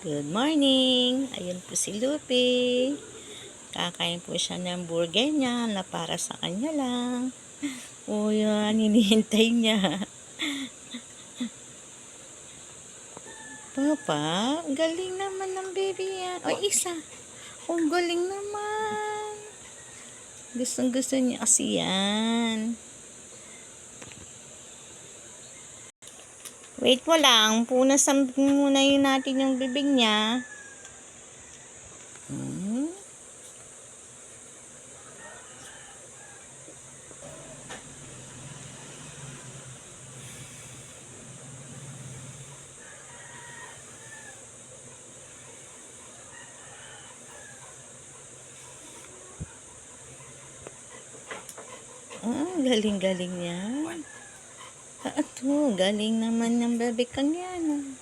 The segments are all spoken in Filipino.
Good morning! Ayun po si Lupi. Kakain po siya ng burger niya na para sa kanya lang. O yan, hinihintay niya. Papa, galing naman ng baby yan. O, isa. O, galing naman. Gustong-gusto niya kasi yan. Wait mo lang. Punasan muna yun natin yung bibig niya. Galing-galing niya. Ito, galing naman ng bebek kang yan.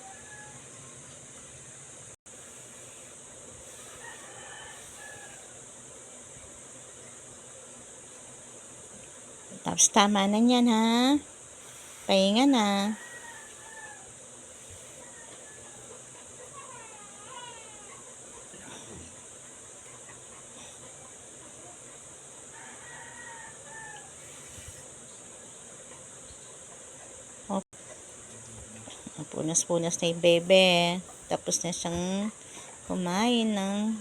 Tapos tama na yan, ha? Pahinga na. Punas-punas na yung bebe. Tapos na siyang kumain ng